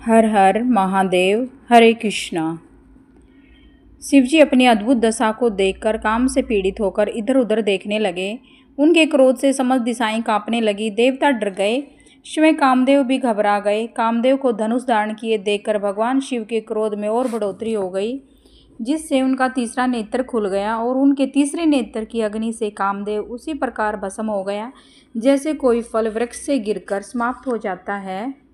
हर हर महादेव। हरे कृष्णा। शिवजी अपनी अद्भुत दशा को देखकर काम से पीड़ित होकर इधर उधर देखने लगे। उनके क्रोध से समस्त दिशाएं कांपने लगी। देवता डर गए, स्वयं कामदेव भी घबरा गए। कामदेव को धनुष धारण किए देखकर भगवान शिव के क्रोध में और बढ़ोतरी हो गई, जिससे उनका तीसरा नेत्र खुल गया और उनके तीसरे नेत्र की अग्नि से कामदेव उसी प्रकार भस्म हो गया जैसे कोई फल वृक्ष से गिरकर समाप्त हो जाता है।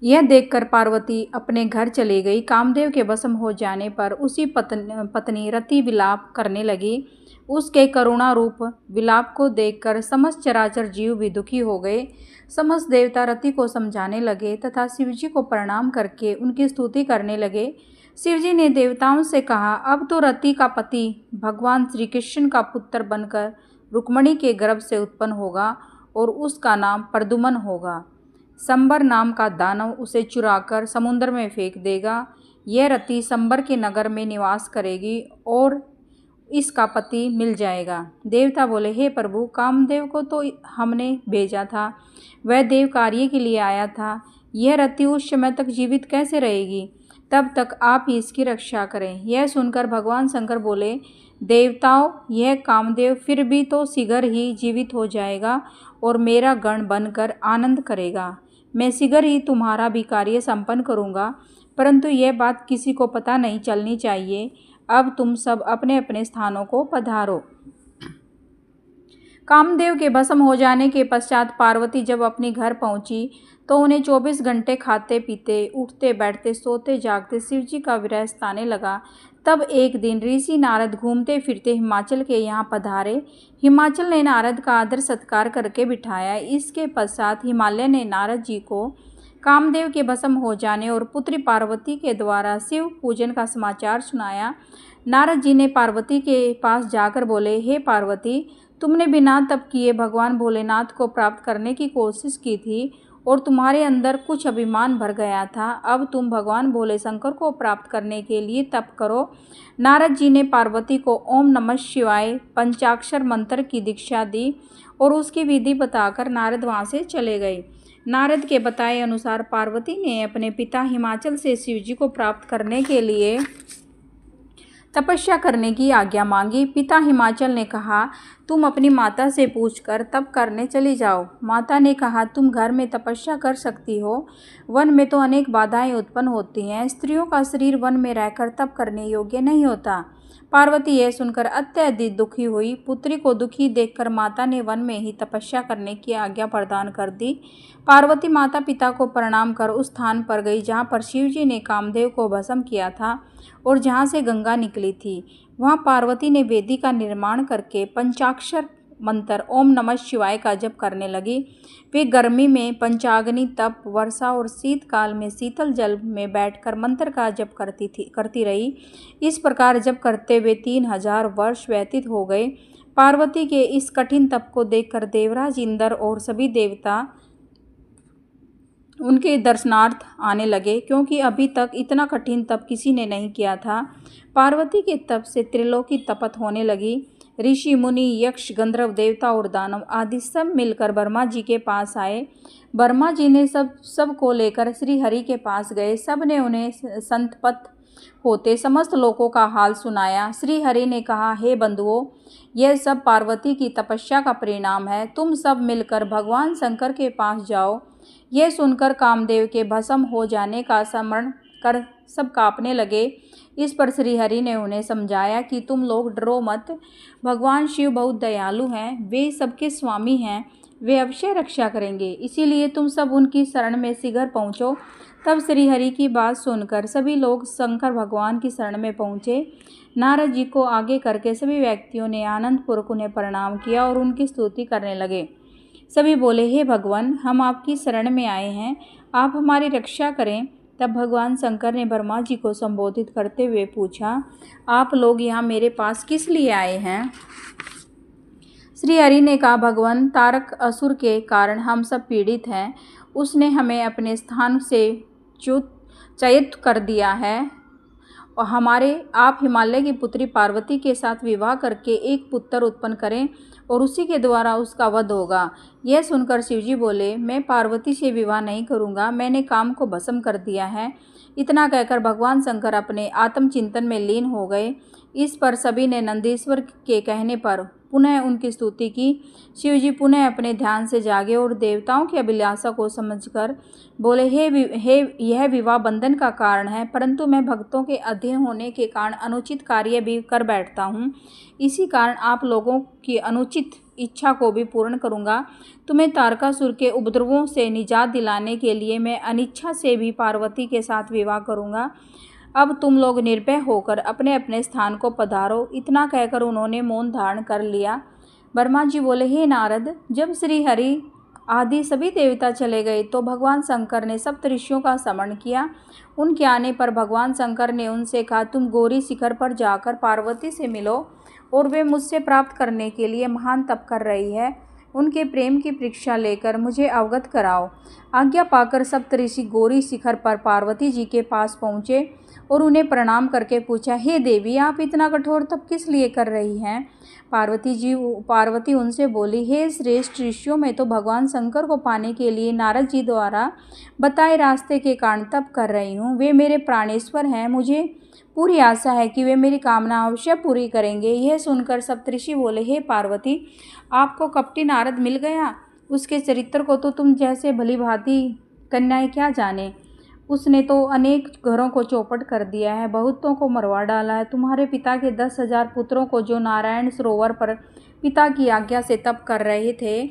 यह देखकर पार्वती अपने घर चली गई। कामदेव के भस्म हो जाने पर उसी पत्नी रति विलाप करने लगी। उसके करुणा रूप विलाप को देखकर समस्त चराचर जीव भी दुखी हो गए। समस्त देवता रति को समझाने लगे तथा शिवजी को प्रणाम करके उनकी स्तुति करने लगे। शिवजी ने देवताओं से कहा, अब तो रति का पति भगवान श्री कृष्ण का पुत्र बनकर रुक्मणी के गर्भ से उत्पन्न होगा और उसका नाम प्रद्युम्न होगा। संबर नाम का दानव उसे चुराकर समुद्र में फेंक देगा। यह रति संबर के नगर में निवास करेगी और इसका पति मिल जाएगा। देवता बोले, हे प्रभु, कामदेव को तो हमने भेजा था, वह देव कार्य के लिए आया था। यह रति उस समय तक जीवित कैसे रहेगी? तब तक आप ही इसकी रक्षा करें। यह सुनकर भगवान शंकर बोले, देवताओं, यह कामदेव फिर भी तो शीघ्र ही जीवित हो जाएगा और मेरा गण बनकर आनंद करेगा। मैं शीघ्र ही तुम्हारा भी कार्य संपन्न करूँगा, परंतु यह बात किसी को पता नहीं चलनी चाहिए। अब तुम सब अपने अपने स्थानों को पधारो। कामदेव के भस्म हो जाने के पश्चात पार्वती जब अपने घर पहुंची तो उन्हें 24 घंटे खाते पीते, उठते बैठते, सोते जागते शिवजी का विरह सताने लगा। तब एक दिन ऋषि नारद घूमते फिरते हिमाचल के यहाँ पधारे। हिमाचल ने नारद का आदर सत्कार करके बिठाया। इसके पश्चात हिमालय ने नारद जी को कामदेव के भस्म हो जाने और पुत्री पार्वती के द्वारा शिव पूजन का समाचार सुनाया। नारद जी ने पार्वती के पास जाकर बोले, हे पार्वती, तुमने बिना तप किए भगवान भोलेनाथ को प्राप्त करने की कोशिश की थी और तुम्हारे अंदर कुछ अभिमान भर गया था। अब तुम भगवान भोले शंकर को प्राप्त करने के लिए तप करो। नारद जी ने पार्वती को ओम नमः शिवाय पंचाक्षर मंत्र की दीक्षा दी और उसकी विधि बताकर नारद वहाँ से चले गए। नारद के बताए अनुसार पार्वती ने अपने पिता हिमाचल से शिवजी को प्राप्त करने के लिए तपस्या करने की आज्ञा मांगी। पिता हिमाचल ने कहा, तुम अपनी माता से पूछकर तप करने चली जाओ। माता ने कहा, तुम घर में तपस्या कर सकती हो, वन में तो अनेक बाधाएं उत्पन्न होती हैं। स्त्रियों का शरीर वन में रहकर तप करने योग्य नहीं होता। पार्वती यह सुनकर अत्यधिक दुखी हुई। पुत्री को दुखी देखकर माता ने वन में ही तपस्या करने की आज्ञा प्रदान कर दी। पार्वती माता पिता को प्रणाम कर उस स्थान पर गई जहाँ पर शिवजी ने कामदेव को भस्म किया था और जहाँ से गंगा निकली थी। वहाँ पार्वती ने वेदी का निर्माण करके पंचाक्षर मंत्र ओम नमः शिवाय का जप करने लगी। वे गर्मी में पंचाग्नि तप, वर्षा और शीतकाल में शीतल जल में बैठकर मंत्र का जप करती रही। इस प्रकार जप करते हुए 3000 वर्ष व्यतीत हो गए। पार्वती के इस कठिन तप को देखकर देवराज इंद्र और सभी देवता उनके दर्शनार्थ आने लगे, क्योंकि अभी तक इतना कठिन तप किसी ने नहीं किया था। पार्वती के तप से त्रिलोकी तपत होने लगी। ऋषि मुनि यक्ष गंधर्व देवता और दानव आदि सब मिलकर ब्रह्मा जी के पास आए। ब्रह्मा जी ने सब को लेकर श्री हरि के पास गए। सब ने उन्हें संतपत होते समस्त लोगों का हाल सुनाया। श्री हरि ने कहा, हे बंधुओं, यह सब पार्वती की तपस्या का परिणाम है। तुम सब मिलकर भगवान शंकर के पास जाओ। यह सुनकर कामदेव के भस्म हो जाने का स्मरण कर सब कांपने लगे। इस पर श्री हरि ने उन्हें समझाया कि तुम लोग डरो मत। भगवान शिव बहुत दयालु हैं, वे सबके स्वामी हैं, वे अवश्य रक्षा करेंगे। इसीलिए तुम सब उनकी शरण में शीघ्र पहुँचो। तब श्री हरि की बात सुनकर सभी लोग शंकर भगवान की शरण में पहुँचे। नारद जी को आगे करके सभी व्यक्तियों ने आनंदपूर्वक उन्हें प्रणाम किया और उनकी स्तुति करने लगे। सभी बोले, हे भगवान, हम आपकी शरण में आए हैं, आप हमारी रक्षा करें। तब भगवान शंकर ने ब्रह्मा जी को संबोधित करते हुए पूछा, आप लोग यहाँ मेरे पास किस लिए आए हैं? श्री हरि ने कहा, भगवान, तारक असुर के कारण हम सब पीड़ित हैं। उसने हमें अपने स्थान से च्युत कर दिया है और आप हिमालय की पुत्री पार्वती के साथ विवाह करके एक पुत्र उत्पन्न करें और उसी के द्वारा उसका वध होगा। यह सुनकर शिवजी बोले, मैं पार्वती से विवाह नहीं करूँगा, मैंने काम को भस्म कर दिया है। इतना कहकर भगवान शंकर अपने आत्मचिंतन में लीन हो गए। इस पर सभी ने नंदीश्वर के कहने पर पुनः उनकी स्तुति की। शिवजी पुनः अपने ध्यान से जागे और देवताओं की अभिलाषा को समझकर बोले, यह विवाह बंधन का कारण है, परंतु मैं भक्तों के अधीन होने के कारण अनुचित कार्य भी कर बैठता हूँ। इसी कारण आप लोगों की अनुचित इच्छा को भी पूर्ण करूँगा। तुम्हें तारकासुर के उपद्रवों से निजात दिलाने के लिए मैं अनिच्छा से भी पार्वती के साथ विवाह करूँगा। अब तुम लोग निर्भय होकर अपने अपने स्थान को पधारो। इतना कहकर उन्होंने मौन धारण कर लिया। ब्रह्मा जी बोले, हे नारद, जब श्री हरि आदि सभी देवता चले गए तो भगवान शंकर ने सप्त ऋषियों का स्मरण किया। उनके आने पर भगवान शंकर ने उनसे कहा, तुम गौरी शिखर पर जाकर पार्वती से मिलो और वे मुझसे प्राप्त करने के लिए महान तप कर रही है। उनके प्रेम की परीक्षा लेकर मुझे अवगत कराओ। आज्ञा पाकर सप्तऋषि गौरी शिखर पर पार्वती जी के पास पहुँचे और उन्हें प्रणाम करके पूछा, हे देवी, आप इतना कठोर तप किस लिए कर रही हैं? पार्वती उनसे बोली, हे श्रेष्ठ ऋषियों, मैं तो भगवान शंकर को पाने के लिए नारद जी द्वारा बताए रास्ते के कारण तप कर रही हूँ। वे मेरे प्राणेश्वर हैं, मुझे पूरी आशा है कि वे मेरी कामना अवश्य पूरी करेंगे। यह सुनकर सप्तऋषि बोले, हे पार्वती, आपको कपटी नारद मिल गया। उसके चरित्र को तो तुम जैसे भली भांति कन्याएं क्या जाने। उसने तो अनेक घरों को चौपट कर दिया है, बहुतों को मरवा डाला है। तुम्हारे पिता के 10,000 पुत्रों को, जो नारायण सरोवर पर पिता की आज्ञा से तप कर रहे थे,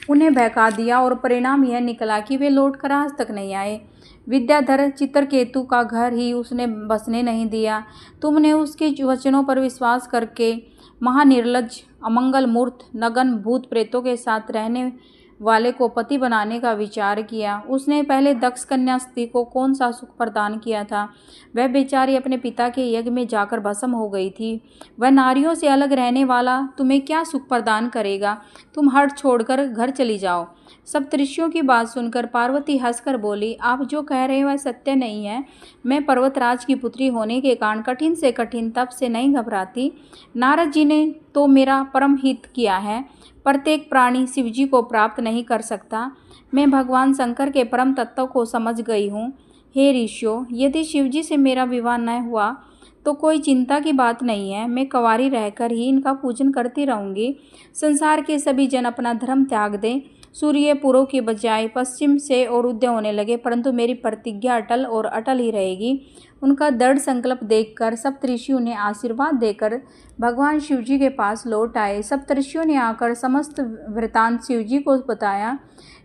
उन्हें बहका दिया और परिणाम यह निकला कि वे लौटकर आज तक नहीं आए। विद्याधर चित्रकेतु का घर ही उसने बसने नहीं दिया। तुमने उसके वचनों पर विश्वास करके महानिर्लज्ज, अमंगल मूर्त, नगन भूत प्रेतों के साथ रहने वाले को पति बनाने का विचार किया। उसने पहले दक्ष कन्या स्त्री को कौन सा सुख प्रदान किया था? वह बेचारी अपने पिता के यज्ञ में जाकर भस्म हो गई थी। वह नारियों से अलग रहने वाला तुम्हें क्या सुख प्रदान करेगा? तुम हट छोड़कर घर चली जाओ। सप्तऋषियों की बात सुनकर पार्वती हंसकर बोली, आप जो कह रहे हो वह सत्य नहीं है। मैं पर्वतराज की पुत्री होने के कारण कठिन से कठिन तप से नहीं घबराती। नारद जी ने तो मेरा परम हित किया है। प्रत्येक प्राणी शिवजी को प्राप्त नहीं कर सकता। मैं भगवान शंकर के परम तत्व को समझ गई हूँ। हे ऋषियों, यदि शिवजी से मेरा विवाह न हुआ तो कोई चिंता की बात नहीं है। मैं कंवारी रहकर ही इनका पूजन करती रहूँगी। संसार के सभी जन अपना धर्म त्याग दें। सूर्य पूर्व के बजाय पश्चिम से और उदय होने लगे, परंतु मेरी प्रतिज्ञा अटल और अटल ही रहेगी। उनका दृढ़ संकल्प देखकर सप्तऋषि उन्हें आशीर्वाद देकर भगवान शिवजी के पास लौट आए। सप्तऋषियों ने आकर समस्त वृतांत शिवजी को बताया।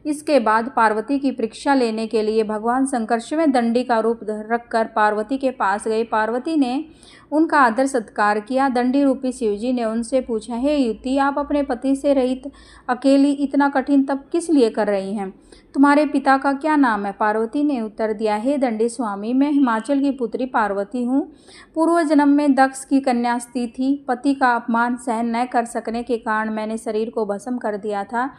इसके बाद पार्वती की परीक्षा लेने के लिए भगवान शंकर स्वयं दंडी का रूप रखकर पार्वती के पास गए। पार्वती ने उनका आदर सत्कार किया। दंडी रूपी शिवजी ने उनसे पूछा, हे युति, आप अपने पति से रहित अकेली इतना कठिन तप किस लिए कर रही हैं? तुम्हारे पिता का क्या नाम है? पार्वती ने उत्तर दिया, हे दंडी स्वामी, मैं हिमाचल की पुत्री पार्वती हूँ। पूर्व जन्म में दक्ष की कन्या स्त्री थी। पति का अपमान सहन न कर सकने के कारण मैंने शरीर को भस्म कर दिया था।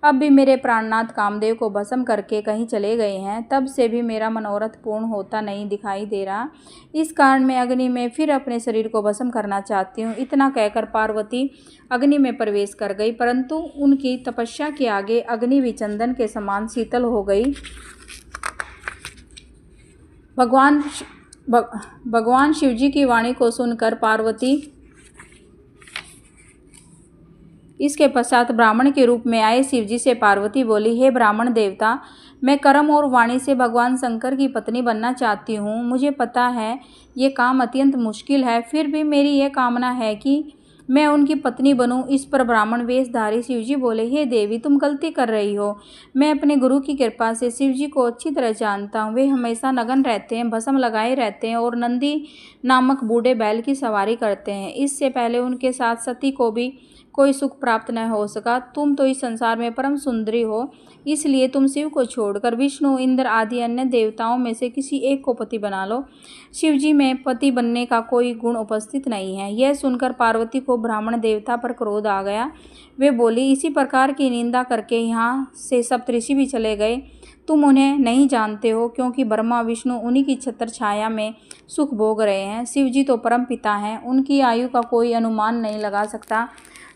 अब भी मेरे प्राणनाथ कामदेव को भस्म करके कहीं चले गए हैं। तब से भी मेरा मनोरथ पूर्ण होता नहीं दिखाई दे रहा। इस कारण मैं अग्नि में फिर अपने शरीर को भस्म करना चाहती हूँ। इतना कहकर पार्वती अग्नि में प्रवेश कर गई, परंतु उनकी तपस्या के आगे अग्नि भी चंदन के समान शीतल हो गई। भगवान शिवजी की वाणी को सुनकर पार्वती इसके पश्चात ब्राह्मण के रूप में आए शिवजी से पार्वती बोली, हे ब्राह्मण देवता, मैं कर्म और वाणी से भगवान शंकर की पत्नी बनना चाहती हूँ। मुझे पता है ये काम अत्यंत मुश्किल है, फिर भी मेरी यह कामना है कि मैं उनकी पत्नी बनूं। इस पर ब्राह्मण वेशधारी शिवजी बोले, हे देवी, तुम गलती कर रही हो। मैं अपने गुरु की कृपा से शिवजी को अच्छी तरह जानता हूँ। वे हमेशा नग्न रहते हैं, भस्म लगाए रहते हैं और नंदी नामक बूढ़े बैल की सवारी करते हैं। इससे पहले उनके साथ सती को भी कोई सुख प्राप्त न हो सका। तुम तो इस संसार में परम सुंदरी हो, इसलिए तुम शिव को छोड़कर विष्णु, इंद्र आदि अन्य देवताओं में से किसी एक को पति बना लो। शिवजी में पति बनने का कोई गुण उपस्थित नहीं है। यह सुनकर पार्वती को ब्राह्मण देवता पर क्रोध आ गया। वे बोली, इसी प्रकार की निंदा करके यहाँ से सप्तऋषि भी चले गए। तुम उन्हें नहीं जानते हो, क्योंकि ब्रह्मा विष्णु उन्हीं की छत्र छाया में सुख भोग रहे हैं। शिवजी तो परम पिता हैं, उनकी आयु का कोई अनुमान नहीं लगा सकता।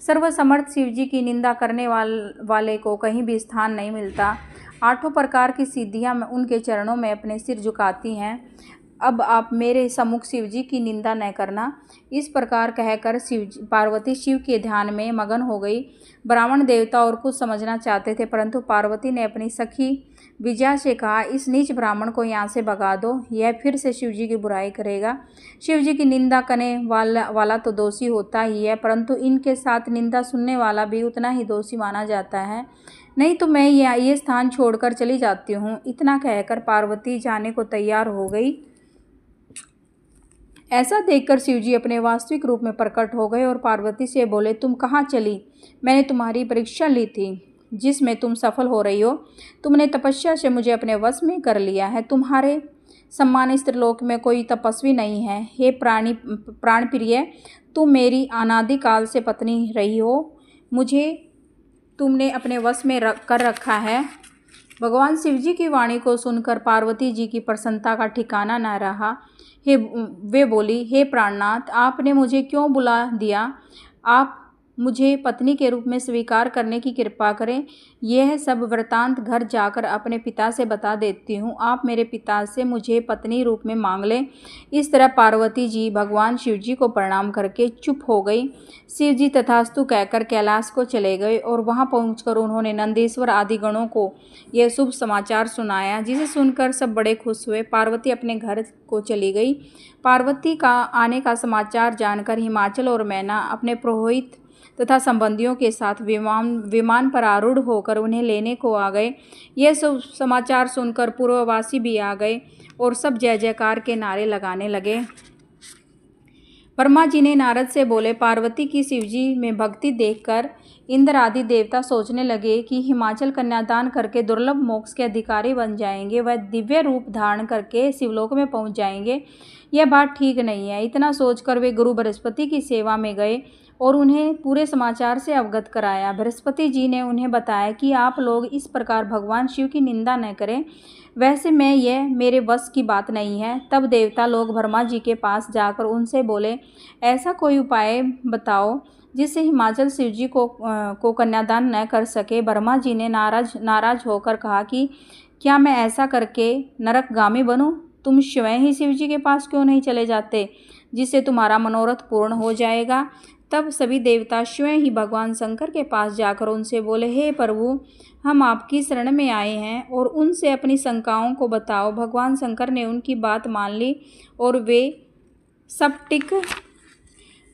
सर्वसमर्थ शिवजी की निंदा करने वाले को कहीं भी स्थान नहीं मिलता। 8 प्रकार की सिद्धियां उनके चरणों में अपने सिर झुकाती हैं। अब आप मेरे सम्मुख शिवजी की निंदा न करना। इस प्रकार कहकर पार्वती शिव के ध्यान में मगन हो गई। ब्राह्मण देवता और कुछ समझना चाहते थे, परंतु पार्वती ने अपनी सखी विजया से कहा, इस नीच ब्राह्मण को यहाँ से भगा दो, यह फिर से शिवजी की बुराई करेगा। शिवजी की निंदा करने वाला तो दोषी होता ही है, परंतु इनके साथ निंदा सुनने वाला भी उतना ही दोषी माना जाता है। नहीं तो मैं ये स्थान छोड़कर चली जाती हूँ। इतना कहकर पार्वती जाने को तैयार हो गई। ऐसा देखकर शिवजी अपने वास्तविक रूप में प्रकट हो गए और पार्वती से बोले, तुम कहाँ चली? मैंने तुम्हारी परीक्षा ली थी, जिसमें तुम सफल हो रही हो। तुमने तपस्या से मुझे अपने वश में कर लिया है। तुम्हारे सम्मान स्त्रीलोक में कोई तपस्वी नहीं है। हे प्राण प्रिय, तुम मेरी अनादिकाल से पत्नी रही हो। मुझे तुमने अपने वश में कर रखा है। भगवान शिवजी की वाणी को सुनकर पार्वती जी की प्रसन्नता का ठिकाना न रहा। वे बोली, हे प्राणनाथ, आपने मुझे क्यों बुला दिया? आप मुझे पत्नी के रूप में स्वीकार करने की कृपा करें। यह सब वृतांत घर जाकर अपने पिता से बता देती हूँ। आप मेरे पिता से मुझे पत्नी रूप में मांग लें। इस तरह पार्वती जी भगवान शिवजी को प्रणाम करके चुप हो गई। शिवजी तथास्तु कहकर कैलाश को चले गए और वहाँ पहुंचकर उन्होंने नंदीश्वर आदि गणों को यह शुभ समाचार सुनाया, जिसे सुनकर सब बड़े खुश हुए। पार्वती अपने घर को चली गई। पार्वती का आने का समाचार जानकर हिमाचल और मैना अपने पुरोहित तथा संबंधियों के साथ विमान पर आरूढ़ होकर उन्हें लेने को आ गए। यह सब समाचार सुनकर पूर्ववासी भी आ गए और सब जय जयकार के नारे लगाने लगे। ब्रह्मा जी ने नारद से बोले, पार्वती की शिवजी में भक्ति देखकर इंद्र आदि देवता सोचने लगे कि हिमाचल कन्यादान करके दुर्लभ मोक्ष के अधिकारी बन जाएंगे, वह दिव्य रूप धारण करके शिवलोक में पहुंच जाएंगे। यह बात ठीक नहीं है। इतना सोचकर वे गुरु बृहस्पति की सेवा में गए और उन्हें पूरे समाचार से अवगत कराया। बृहस्पति जी ने उन्हें बताया कि आप लोग इस प्रकार भगवान शिव की निंदा न करें। वैसे यह मेरे वश की बात नहीं है। तब देवता लोग ब्रह्मा जी के पास जाकर उनसे बोले, ऐसा कोई उपाय बताओ जिससे हिमाचल शिवजी को कन्यादान न कर सके। ब्रह्मा जी ने नाराज होकर कहा कि क्या मैं ऐसा करके नरकगामी बनूं? तुम स्वयं ही शिवजी के पास क्यों नहीं चले जाते, जिससे तुम्हारा मनोरथ पूर्ण हो जाएगा। तब सभी देवता स्वयं ही भगवान शंकर के पास जाकर उनसे बोले, हे प्रभु, हम आपकी शरण में आए हैं और उनसे अपनी शंकाओं को बताओ। भगवान शंकर ने उनकी बात मान ली और वे स्फटिक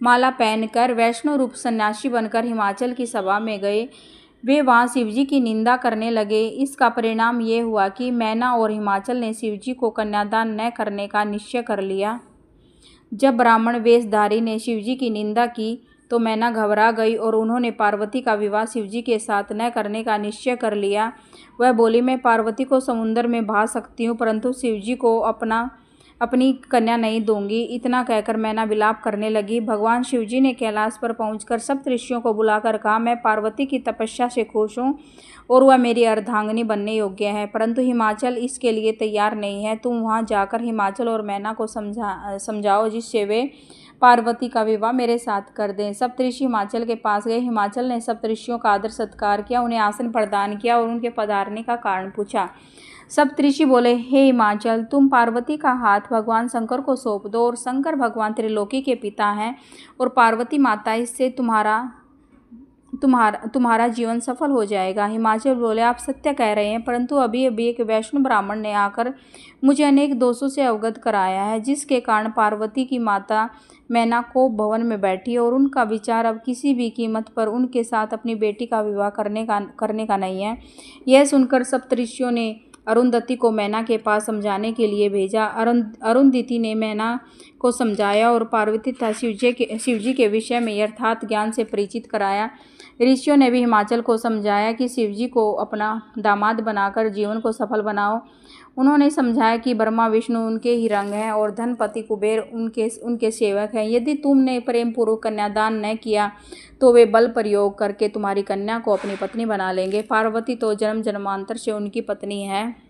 माला पहनकर वैष्णव रूप सन्यासी बनकर हिमाचल की सभा में गए। वे वहाँ शिवजी की निंदा करने लगे। इसका परिणाम ये हुआ कि मैना और हिमाचल ने शिवजी को कन्यादान न करने का निश्चय कर लिया। जब ब्राह्मण वेशधारी ने शिवजी की निंदा की तो मैना घबरा गई और उन्होंने पार्वती का विवाह शिवजी के साथ न करने का निश्चय कर लिया। वह बोली, मैं पार्वती को समुद्र में बहा सकती हूँ, परंतु शिवजी को अपनी कन्या नहीं दूंगी। इतना कहकर मैना विलाप करने लगी। भगवान शिवजी ने कैलाश पर पहुंचकर सब ऋषियों को बुलाकर कहा, मैं पार्वती की तपस्या से खुश हूँ और वह मेरी अर्धांगिनी बनने योग्य है, परंतु हिमाचल इसके लिए तैयार नहीं है। तुम वहां जाकर हिमाचल और मैना को समझाओ, जिससे वे पार्वती का विवाह मेरे साथ कर दें। सप्तऋषि हिमाचल के पास गए। हिमाचल ने सप्तऋषियों का आदर सत्कार किया, उन्हें आसन प्रदान किया और उनके पधारने का कारण पूछा। सप्तऋषि बोले, हे हिमाचल, तुम पार्वती का हाथ भगवान शंकर को सौंप दो और शंकर भगवान त्रिलोकी के पिता हैं और पार्वती माता, इससे तुम्हारा जीवन सफल हो जाएगा। हिमाचल बोले, आप सत्य कह रहे हैं, परंतु अभी एक वैष्णव ब्राह्मण ने आकर मुझे अनेक दोषों से अवगत कराया है, जिसके कारण पार्वती की माता मैना को भवन में बैठी और उनका विचार अब किसी भी कीमत पर उनके साथ अपनी बेटी का विवाह करने का नहीं है। यह सुनकर सप्तऋषियों ने अरुंधति को मैना के पास समझाने के लिए भेजा। अरुंधति ने मैना को समझाया और पार्वती तथा शिवजी के विषय में यथार्थ ज्ञान से परिचित कराया। ऋषियों ने भी हिमाचल को समझाया कि शिवजी को अपना दामाद बनाकर जीवन को सफल बनाओ। उन्होंने समझाया कि ब्रह्मा विष्णु उनके ही रंग हैं और धनपति कुबेर उनके सेवक हैं। यदि तुमने प्रेम पूर्वक कन्यादान न किया तो वे बल प्रयोग करके तुम्हारी कन्या को अपनी पत्नी बना लेंगे। पार्वती तो जन्म जन्मांतर से उनकी पत्नी है।